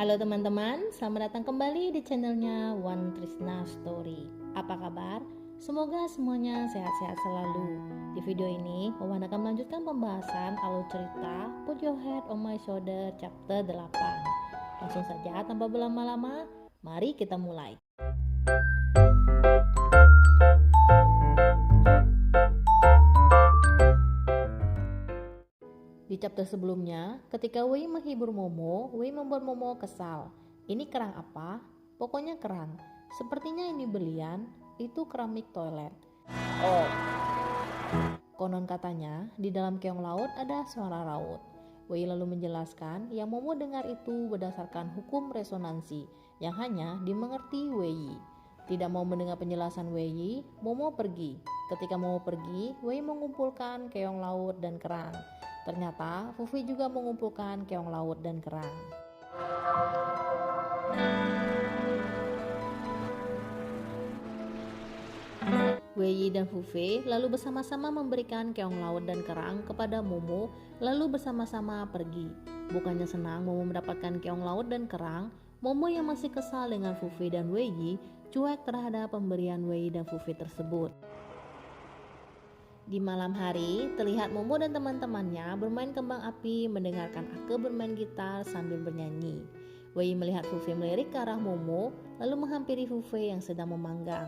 Halo teman-teman, selamat datang kembali di channelnya One Trisna Story. Apa kabar? Semoga semuanya sehat-sehat selalu. Di video ini, Wawan akan melanjutkan pembahasan alur cerita Put Your Head on My Shoulder chapter 8. Langsung saja tanpa berlama-lama, mari kita mulai. Di chapter sebelumnya, ketika Wei menghibur Momo, Wei membuat Momo kesal. Ini kerang apa? Pokoknya kerang. Sepertinya ini berlian, itu keramik toilet. Oh. Konon katanya, di dalam keong laut ada suara raut. Wei lalu menjelaskan yang Momo dengar itu berdasarkan hukum resonansi yang hanya dimengerti Wei. Tidak mau mendengar penjelasan Wei, Momo pergi. Ketika Momo pergi, Wei mengumpulkan keong laut dan kerang. Ternyata Fufi juga mengumpulkan keong laut dan kerang. Wei dan Fufi lalu bersama-sama memberikan keong laut dan kerang kepada Momo, lalu bersama-sama pergi. Bukannya senang Momo mendapatkan keong laut dan kerang, Momo yang masih kesal dengan Fufi dan Wei cuek terhadap pemberian Wei dan Fufi tersebut. Di malam hari, terlihat Momo dan teman-temannya bermain kembang api, mendengarkan Ake bermain gitar sambil bernyanyi. Wei melihat Fufi melirik ke arah Momo, lalu menghampiri Fufi yang sedang memanggang.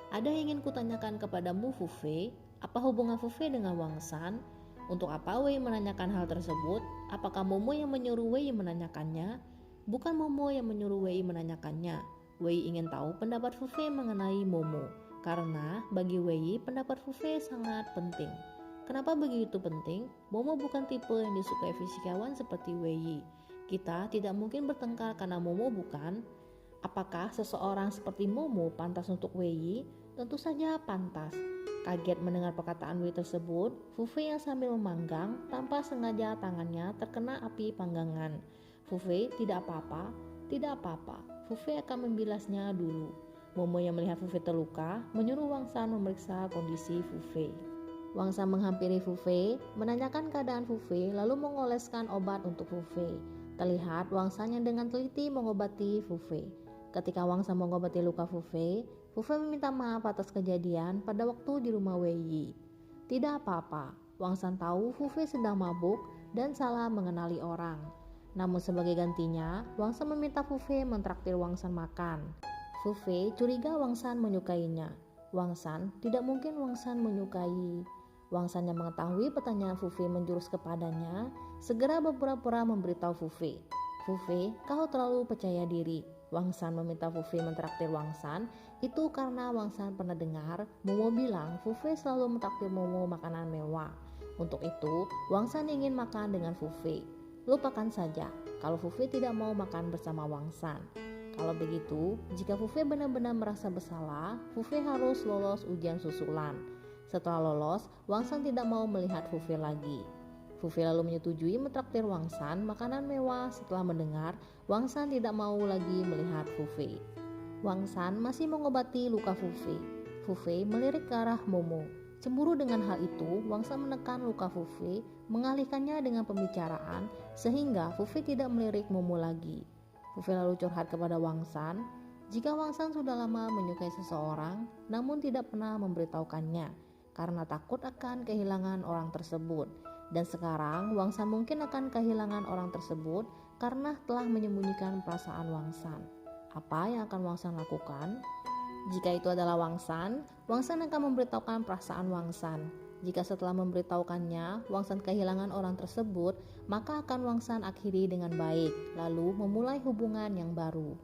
Ada yang ingin kutanyakan kepadamu, Fufi. Apa hubungan Fufi dengan Wang San? Untuk apa Wei menanyakan hal tersebut? Apakah Momo yang menyuruh Wei menanyakannya? Bukan Momo yang menyuruh Wei menanyakannya. Wei ingin tahu pendapat Fufi mengenai Momo. Karena bagi Wei pendapat Fufi sangat penting. Kenapa begitu penting? Momo bukan tipe yang disukai fisikawan seperti Wei. Kita tidak mungkin bertengkar karena Momo bukan. Apakah seseorang seperti Momo pantas untuk Wei? Tentu saja pantas. Kaget mendengar perkataan Wei tersebut, Fufi yang sambil memanggang tanpa sengaja tangannya terkena api panggangan. Fufi, tidak apa-apa, tidak apa-apa. Fufi akan membilasnya dulu. Momo yang melihat Fufi terluka menyuruh Wang San memeriksa kondisi Fufi. Wang San menghampiri Fufi, menanyakan keadaan Fufi, lalu mengoleskan obat untuk Fufi. Terlihat Wang San yang dengan teliti mengobati Fufi. Ketika Wang San mengobati luka Fufi, Fufi meminta maaf atas kejadian pada waktu di rumah Wei. Tidak apa-apa, Wang San tahu Fufi sedang mabuk dan salah mengenali orang. Namun sebagai gantinya, Wang San meminta Fufi mentraktir Wang San makan. Fufi curiga Wang San menyukainya. Wang San tidak mungkin Wang San menyukai. Wang San yang mengetahui pertanyaan Fufi menjurus kepadanya, segera berpura-pura memberitahu Fufi. Fufi, kau terlalu percaya diri. Wang San meminta Fufi mentraktir Wang San, itu karena Wang San pernah dengar Momo bilang Fufi selalu mentraktir Momo makanan mewah. Untuk itu, Wang San ingin makan dengan Fufi. Lupakan saja kalau Fufi tidak mau makan bersama Wang San. Kalau begitu, jika Fufi benar-benar merasa bersalah, Fufi harus lolos ujian susulan. Setelah lolos, Wang San tidak mau melihat Fufi lagi. Fufi lalu menyetujui mentraktir Wang San makanan mewah setelah mendengar Wang San tidak mau lagi melihat Fufi. Wang San masih mengobati luka Fufi. Fufi melirik ke arah Momo. Cemburu dengan hal itu, Wang San menekan luka Fufi, mengalihkannya dengan pembicaraan sehingga Fufi tidak melirik Momo lagi. Fufi lalu curhat kepada Wang San, jika Wang San sudah lama menyukai seseorang, namun tidak pernah memberitahukannya, karena takut akan kehilangan orang tersebut. Dan sekarang Wang San mungkin akan kehilangan orang tersebut karena telah menyembunyikan perasaan Wang San. Apa yang akan Wang San lakukan? Jika itu adalah Wang San akan memberitahukan perasaan Wang San. Jika setelah memberitahukannya, Wang San kehilangan orang tersebut, maka akan Wang San akhiri dengan baik, lalu memulai hubungan yang baru.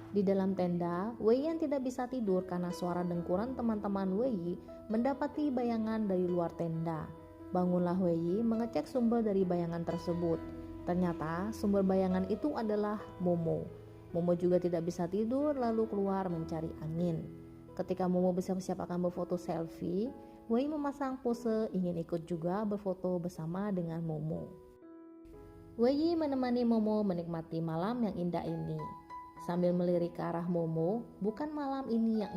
Di dalam tenda, Wei yang tidak bisa tidur karena suara dengkuran teman-teman Wei mendapati bayangan dari luar tenda. Bangunlah Wei mengecek sumber dari bayangan tersebut. Ternyata sumber bayangan itu adalah Momo. Momo juga tidak bisa tidur lalu keluar mencari angin. Ketika Momo bersiap-siap akan berfoto selfie, Wei memasang pose ingin ikut juga berfoto bersama dengan Momo. Wei menemani Momo menikmati malam yang indah ini. Sambil melirik ke arah Momo, bukan malam ini yang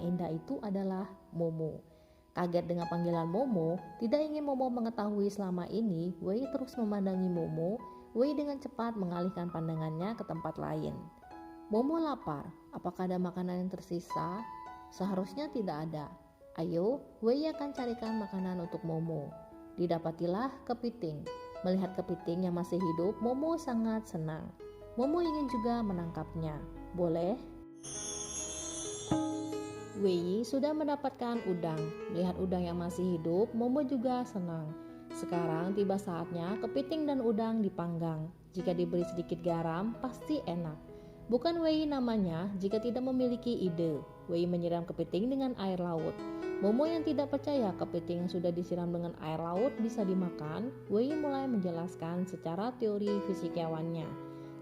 indah itu adalah Momo. Kaget dengan panggilan Momo, tidak ingin Momo mengetahui selama ini, Wei terus memandangi Momo, Wei dengan cepat mengalihkan pandangannya ke tempat lain. Momo lapar, apakah ada makanan yang tersisa? Seharusnya tidak ada. Ayo, Wei akan carikan makanan untuk Momo. Didapatilah kepiting. Melihat kepiting yang masih hidup, Momo sangat senang. Momo ingin juga menangkapnya. Boleh? Wei sudah mendapatkan udang. Melihat udang yang masih hidup, Momo juga senang. Sekarang tiba saatnya kepiting dan udang dipanggang. Jika diberi sedikit garam, pasti enak. Bukan Wei namanya jika tidak memiliki ide. Wei menyiram kepiting dengan air laut. Momo yang tidak percaya kepiting yang sudah disiram dengan air laut bisa dimakan, Wei mulai menjelaskan secara teori fisikawannya.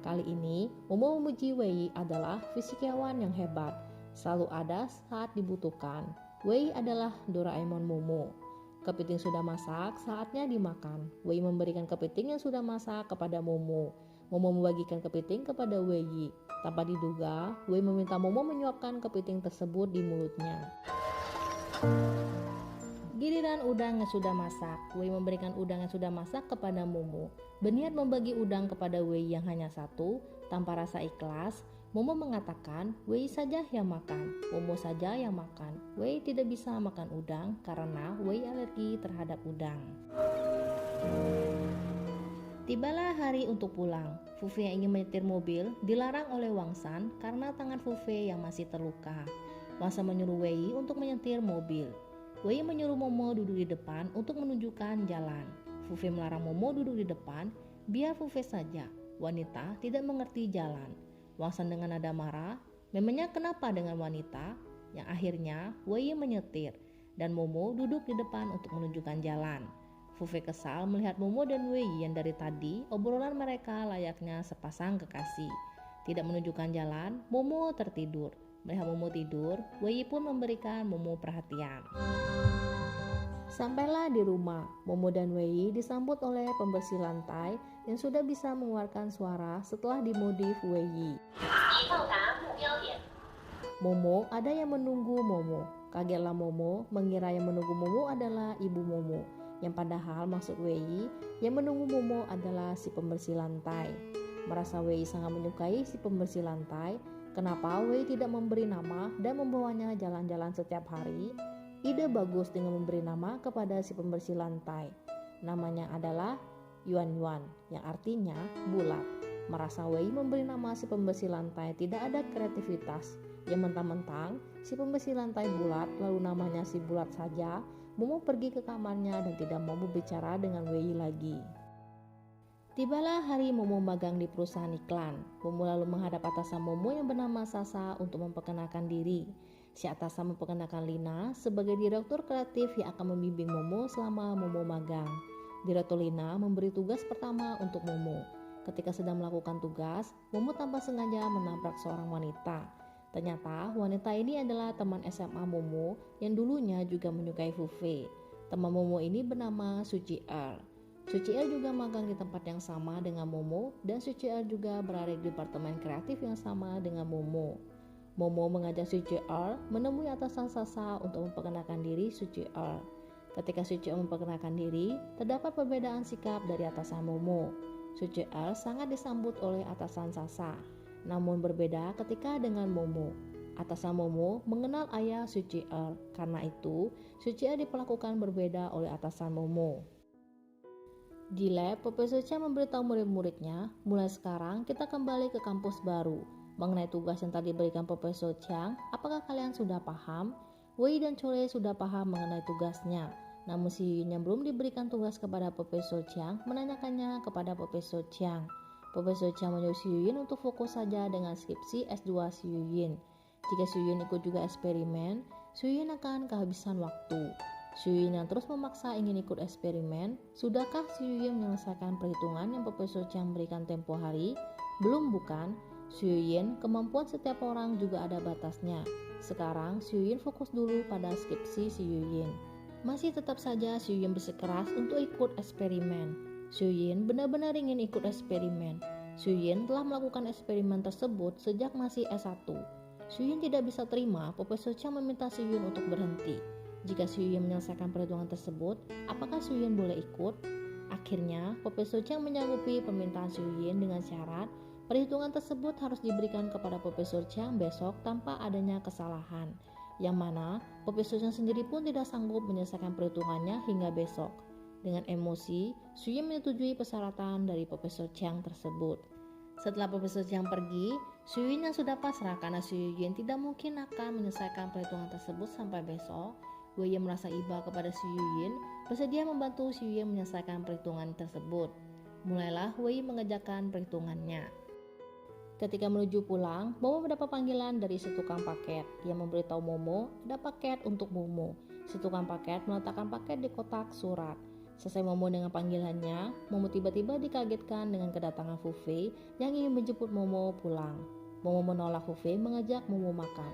Kali ini, Momo memuji Wei adalah fisikawan yang hebat. Selalu ada saat dibutuhkan. Wei adalah Doraemon Momo. Kepiting sudah masak, saatnya dimakan. Wei memberikan kepiting yang sudah masak kepada Momo. Momo membagikan kepiting kepada Wei. Tanpa diduga, Wei meminta Momo menyuapkan kepiting tersebut di mulutnya. Giliran udang yang sudah masak, Wei memberikan udang yang sudah masak kepada Momo. Berniat membagi udang kepada Wei yang hanya satu, tanpa rasa ikhlas, Momo mengatakan Wei saja yang makan, Momo saja yang makan. Wei tidak bisa makan udang karena Wei alergi terhadap udang. Tibalah hari untuk pulang. Fufe yang ingin menyetir mobil dilarang oleh Wang San karena tangan Fufe yang masih terluka. Wang San menyuruh Wei untuk menyetir mobil. Wei menyuruh Momo duduk di depan untuk menunjukkan jalan. Fufe melarang Momo duduk di depan, biar Fufe saja. Wanita tidak mengerti jalan. Wang San dengan nada marah, memangnya kenapa dengan wanita? Yang akhirnya Wei menyetir dan Momo duduk di depan untuk menunjukkan jalan. Fufe kesal melihat Momo dan Wei yang dari tadi obrolan mereka layaknya sepasang kekasih. Tidak menunjukkan jalan, Momo tertidur. Melihat Momo tidur, Wei pun memberikan Momo perhatian. Sampailah di rumah, Momo dan Wei disambut oleh pembersih lantai yang sudah bisa mengeluarkan suara setelah dimodif Wei. Momo ada yang menunggu Momo. Kagetlah Momo mengira yang menunggu Momo adalah ibu Momo, yang padahal maksud Wei yang menunggu Momo adalah si pembersih lantai. Merasa Wei sangat menyukai si pembersih lantai, kenapa Wei tidak memberi nama dan membawanya jalan-jalan setiap hari? Ide bagus dengan memberi nama kepada si pembersih lantai. Namanya adalah Yuan Yuan, yang artinya bulat. Merasa Wei memberi nama si pembersih lantai tidak ada kreativitas. Yang mentang-mentang si pembersih lantai bulat lalu namanya si bulat saja, Momo pergi ke kamarnya dan tidak mau berbicara dengan Wei lagi. Tibalah hari Momo magang di perusahaan iklan. Momo lalu menghadap atasan Momo yang bernama Sasa untuk memperkenalkan diri. Si atasan memperkenalkan Lina sebagai direktur kreatif yang akan membimbing Momo selama Momo magang. Direktur Lina memberi tugas pertama untuk Momo. Ketika sedang melakukan tugas, Momo tanpa sengaja menabrak seorang wanita. Ternyata wanita ini adalah teman SMA Momo yang dulunya juga menyukai Fufe. Teman Momo ini bernama Suci Er. Suci Er juga magang di tempat yang sama dengan Momo dan Suci Er juga berada di departemen kreatif yang sama dengan Momo. Momo mengajak Suci Er menemui atasan Sasa untuk memperkenalkan diri Suci Er. Ketika Suci Er memperkenalkan diri, terdapat perbedaan sikap dari atasan Momo. Suci Er sangat disambut oleh atasan Sasa, namun berbeda ketika dengan Momo. Atasan Momo mengenal ayah Suci Er, karena itu Suci Er diperlakukan berbeda oleh atasan Momo. Di lab, Profesor Chiang memberitahu murid-muridnya, mulai sekarang kita kembali ke kampus baru. Mengenai tugas yang tadi diberikan Profesor Chiang, apakah kalian sudah paham? Wei dan Chole sudah paham mengenai tugasnya. Namun si Yuyun yang belum diberikan tugas kepada Profesor Chiang menanyakannya kepada Profesor Chiang. Profesor Chiang menyuruh si Yuyun untuk fokus saja dengan skripsi S2 si Yuyun. Jika si Yuyun ikut juga eksperimen, si Yuyun akan kehabisan waktu. Si Yuyun yang terus memaksa ingin ikut eksperimen, sudahkah si Yuyun menyelesaikan perhitungan yang Profesor Chiang berikan tempo hari? Belum bukan? Si Yuyun, kemampuan setiap orang juga ada batasnya. Sekarang si Yuyun fokus dulu pada skripsi si Yuyun. Masih tetap saja si Yuyun bersikeras untuk ikut eksperimen. Si Yuyun benar-benar ingin ikut eksperimen. Si Yuyun telah melakukan eksperimen tersebut sejak masih S1. Si Yuyun tidak bisa terima Profesor Chiang meminta si Yuyun untuk berhenti. Jika si Yuyun menyelesaikan perhitungan tersebut, apakah si Yuyun boleh ikut? Akhirnya, Profesor Chang menyanggupi permintaan Xu Yin dengan syarat perhitungan tersebut harus diberikan kepada Profesor Chang besok tanpa adanya kesalahan, yang mana Profesor Chang sendiri pun tidak sanggup menyelesaikan perhitungannya hingga besok. Dengan emosi, Xu Yin menyetujui persyaratan dari Profesor Chang tersebut. Setelah Profesor Chang pergi, Xu Yin yang sudah pasrah karena Xu Yin tidak mungkin akan menyelesaikan perhitungan tersebut sampai besok, Wei merasa iba kepada Xu Yin, bersedia membantu Xu Yin menyelesaikan perhitungan tersebut. Mulailah Wei mengerjakan perhitungannya. Ketika menuju pulang, Momo mendapat panggilan dari si tukang paket. Dia memberitahu Momo ada paket untuk Momo. Si tukang paket meletakkan paket di kotak surat. Selesai Momo dengan panggilannya, Momo tiba-tiba dikagetkan dengan kedatangan Fu Fei yang ingin menjemput Momo pulang. Momo menolak Fu Fei mengajak Momo makan.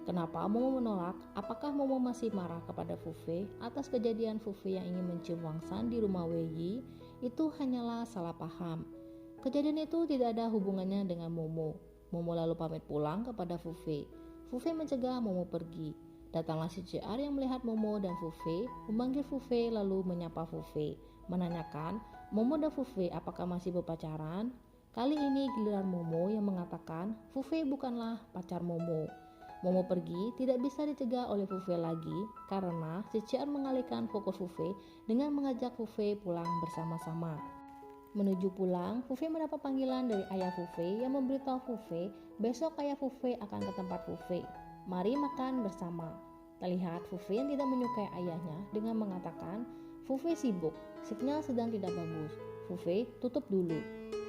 Kenapa Momo menolak? Apakah Momo masih marah kepada Fu Fei atas kejadian Fu Fei yang ingin mencium wangsan di rumah Wei Yi? Itu hanyalah salah paham. Kejadian itu tidak ada hubungannya dengan Momo. Momo lalu pamit pulang kepada Fu Fei. Fu Fei mencegah Momo pergi. Datanglah si CR yang melihat Momo dan Fu Fei, memanggil Fu Fei lalu menyapa Fu Fei, menanyakan Momo dan Fu Fei apakah masih berpacaran. Kali ini giliran Momo yang mengatakan Fu Fei bukanlah pacar Momo. Momo pergi tidak bisa dicegah oleh Fu Fei lagi karena si CR mengalihkan fokus Fu Fei dengan mengajak Fu Fei pulang bersama-sama. Menuju pulang, Fu Fei mendapat panggilan dari ayah Fu Fei yang memberitahu Fu Fei besok ayah Fu Fei akan ke tempat Fu Fei. Mari makan bersama. Terlihat Fu Fei yang tidak menyukai ayahnya dengan mengatakan Fu Fei sibuk, signal sedang tidak bagus. Fu Fei tutup dulu.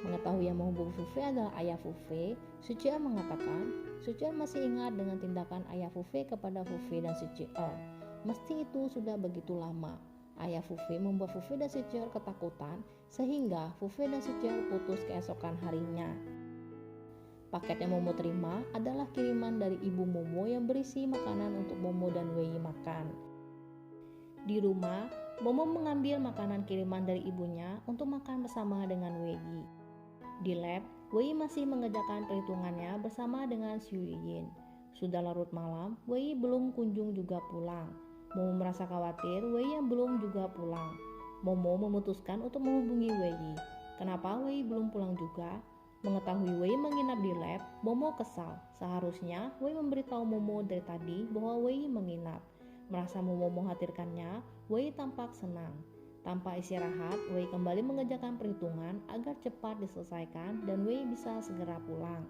Mengetahui yang menghubungi Fu Fei adalah ayah Fu Fei, Sucian mengatakan Sucian masih ingat dengan tindakan ayah Fu Fei kepada Fu Fei dan Sucian. Mesti itu sudah begitu lama. Ayah Fu Fei membuat Fu Fei dan Sucian ketakutan sehingga Fu Fei dan Sucian putus keesokan harinya. Paket yang Momo terima adalah kiriman dari ibu Momo yang berisi makanan untuk Momo dan Wei makan. Di rumah, Momo mengambil makanan kiriman dari ibunya untuk makan bersama dengan Wei. Di lab, Wei masih mengerjakan perhitungannya bersama dengan Xu Yin. Sudah larut malam, Wei belum kunjung juga pulang. Momo merasa khawatir Wei yang belum juga pulang. Momo memutuskan untuk menghubungi Wei. Kenapa Wei belum pulang juga? Mengetahui Wei menginap di lab, Momo kesal. Seharusnya Wei memberitahu Momo dari tadi bahwa Wei menginap. Merasa Momo mengkhawatirkannya, Wei tampak senang. Tanpa istirahat, Wei kembali mengerjakan perhitungan agar cepat diselesaikan dan Wei bisa segera pulang.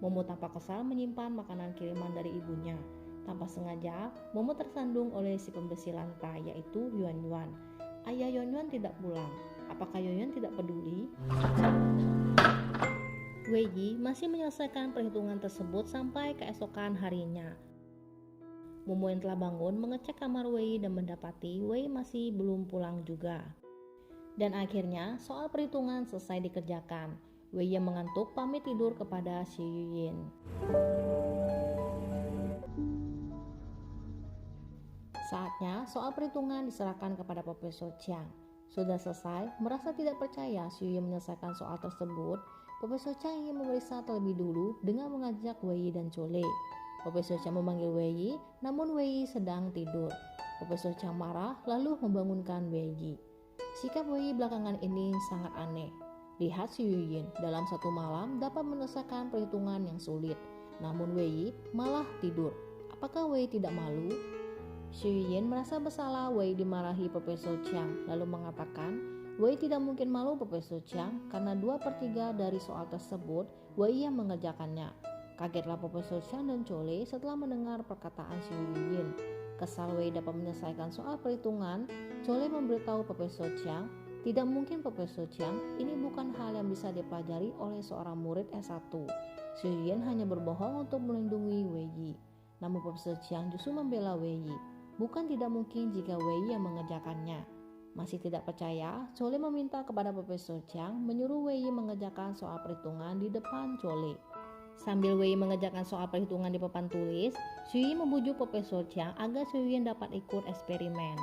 Momo tampak kesal menyimpan makanan kiriman dari ibunya. Tanpa sengaja, Momo tersandung oleh si pembersih lantai yaitu Yuan Yuan. Ayah Yuan Yuan tidak pulang. Apakah Yuan Yuan tidak peduli? Wei Yi masih menyelesaikan perhitungan tersebut sampai keesokan harinya. Momo yang telah bangun mengecek kamar Wei dan mendapati Wei masih belum pulang juga. Dan akhirnya soal perhitungan selesai dikerjakan. Wei yang mengantuk pamit tidur kepada Xu Yin. Saatnya soal perhitungan diserahkan kepada Profesor Chang. Sudah selesai, merasa tidak percaya Xu Yin menyelesaikan soal tersebut, Profesor Chang ingin memeriksa terlebih dulu dengan mengajak Wei dan Chole. Profesor Chang memanggil Wei, namun Wei sedang tidur. Profesor Chang marah lalu membangunkan Wei. Sikap Wei belakangan ini sangat aneh. Lihat Xu Yin dalam satu malam dapat menyelesaikan perhitungan yang sulit, namun Wei malah tidur. Apakah Wei tidak malu? Xu Yin merasa bersalah Wei dimarahi Profesor Chang, lalu mengatakan Wei tidak mungkin malu Profesor Chang karena 2/3 dari soal tersebut Wei yang mengerjakannya. Kagetlah Profesor Chang dan Chole setelah mendengar perkataan Xu Yin. Kesal Wei dapat menyelesaikan soal perhitungan, Chole memberitahu Profesor Chang, tidak mungkin Profesor Chang, ini bukan hal yang bisa dipelajari oleh seorang murid S1. Xu Yin hanya berbohong untuk melindungi Wei. Namun Profesor Chang justru membela Wei. Bukan tidak mungkin jika Wei yang mengerjakannya. Masih tidak percaya, Chole meminta kepada Profesor Chang menyuruh Wei mengerjakan soal perhitungan di depan Chole. Sambil Wei mengerjakan soal perhitungan di papan tulis, Xu Yin membujuk Profesor Chang agar Xu Yin dapat ikut eksperimen.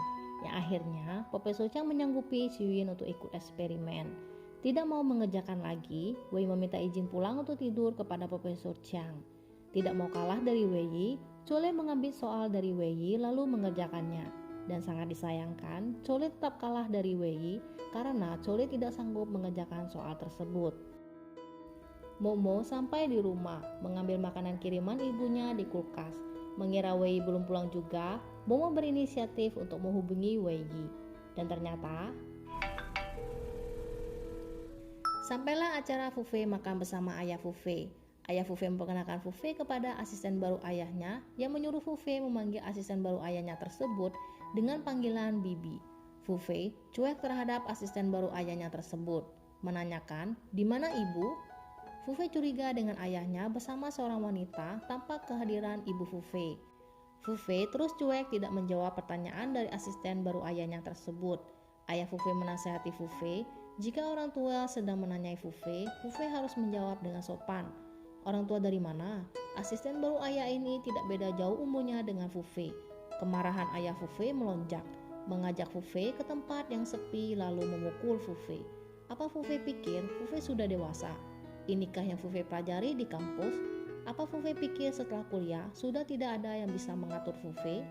Yang akhirnya, Profesor Chang menyanggupi Xu Yin untuk ikut eksperimen. Tidak mau mengerjakan lagi, Wei meminta izin pulang untuk tidur kepada Profesor Chang. Tidak mau kalah dari Wei, Chole mengambil soal dari Wei lalu mengerjakannya. Dan sangat disayangkan, Chole tetap kalah dari Wei karena Chole tidak sanggup mengerjakan soal tersebut. Momo sampai di rumah, mengambil makanan kiriman ibunya di kulkas. Mengira Wei belum pulang juga, Momo berinisiatif untuk menghubungi Wei. Dan ternyata sampailah acara Fufei makan bersama ayah Fufei. Ayah Fufei memperkenalkan Fufei kepada asisten baru ayahnya yang menyuruh Fufei memanggil asisten baru ayahnya tersebut dengan panggilan Bibi. Fufei cuek terhadap asisten baru ayahnya tersebut, menanyakan, "Di mana ibu?" Fufei curiga dengan ayahnya bersama seorang wanita tanpa kehadiran ibu Fufei. Fufei terus cuek tidak menjawab pertanyaan dari asisten baru ayahnya tersebut. Ayah Fufei menasihati Fufei, jika orang tua sedang menanyai Fufei, Fufei harus menjawab dengan sopan. Orang tua dari mana? Asisten baru ayah ini tidak beda jauh umurnya dengan Fufei. Kemarahan ayah Fufei melonjak, mengajak Fufei ke tempat yang sepi lalu memukul Fufei. Apa Fufei pikir Fufei sudah dewasa? Inikah yang Fufei pelajari di kampus? Apa Fufei pikir setelah kuliah sudah tidak ada yang bisa mengatur Fufei?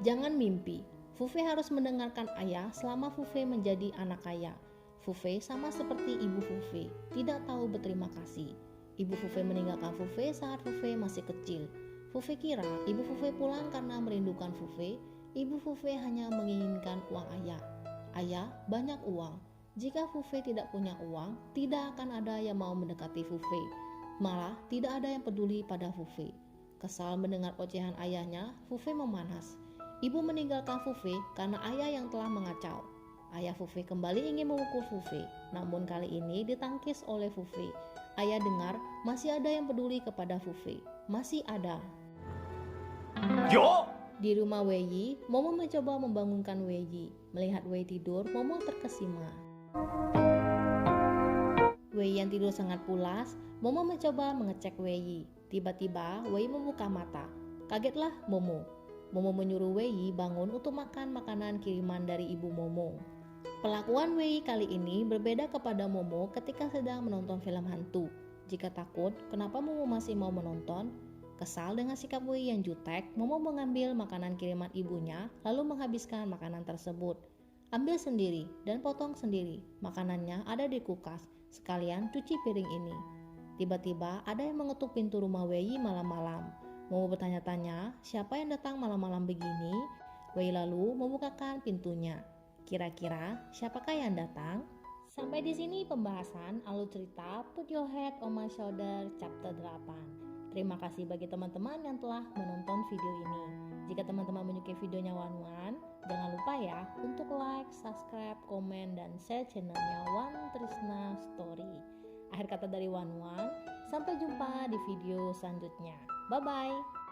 Jangan mimpi. Fufei harus mendengarkan ayah selama Fufei menjadi anak kaya. Fufei sama seperti ibu Fufei, tidak tahu berterima kasih. Ibu Fufei meninggalkan Fufei saat Fufei masih kecil. Fufei kira ibu Fufei pulang karena merindukan Fufei. Ibu Fufei hanya menginginkan uang ayah. Ayah banyak uang. Jika Fufei tidak punya uang, tidak akan ada yang mau mendekati Fufei. Malah tidak ada yang peduli pada Fufei. Kesal mendengar ocehan ayahnya, Fufei memanas. Ibu meninggalkan Fufei karena ayah yang telah mengacau. Ayah Fufei kembali ingin memukul Fufei, namun kali ini ditangkis oleh Fufei. Ayah dengar masih ada yang peduli kepada Fufei. Masih ada. Yo! Di rumah Wei, Momo mencoba membangunkan Wei. Melihat Wei tidur, Momo terkesima. Wei yang tidur sangat pulas, Momo mencoba mengecek Wei. Tiba-tiba Wei membuka mata. Kagetlah Momo. Momo menyuruh Wei bangun untuk makan makanan kiriman dari ibu Momo. Perlakuan Wei kali ini berbeda kepada Momo ketika sedang menonton film hantu. Jika takut, kenapa Momo masih mau menonton? Kesal dengan sikap Wei yang jutek, Momo mengambil makanan kiriman ibunya lalu menghabiskan makanan tersebut. Ambil sendiri dan potong sendiri. Makanannya ada di kulkas. Sekalian cuci piring ini. Tiba-tiba ada yang mengetuk pintu rumah Wei malam-malam. Momo bertanya-tanya, siapa yang datang malam-malam begini? Wei lalu membukakan pintunya. Kira-kira siapakah yang datang? Sampai di sini pembahasan alur cerita Put Your Head on My Shoulder chapter 8. Terima kasih bagi teman-teman yang telah menonton video ini. Jika teman-teman menyukai videonya Wan, jangan lupa ya untuk like, subscribe, komen, dan share channelnya Wan Trisna Story. Akhir kata dari Wan, sampai jumpa di video selanjutnya. Bye-bye.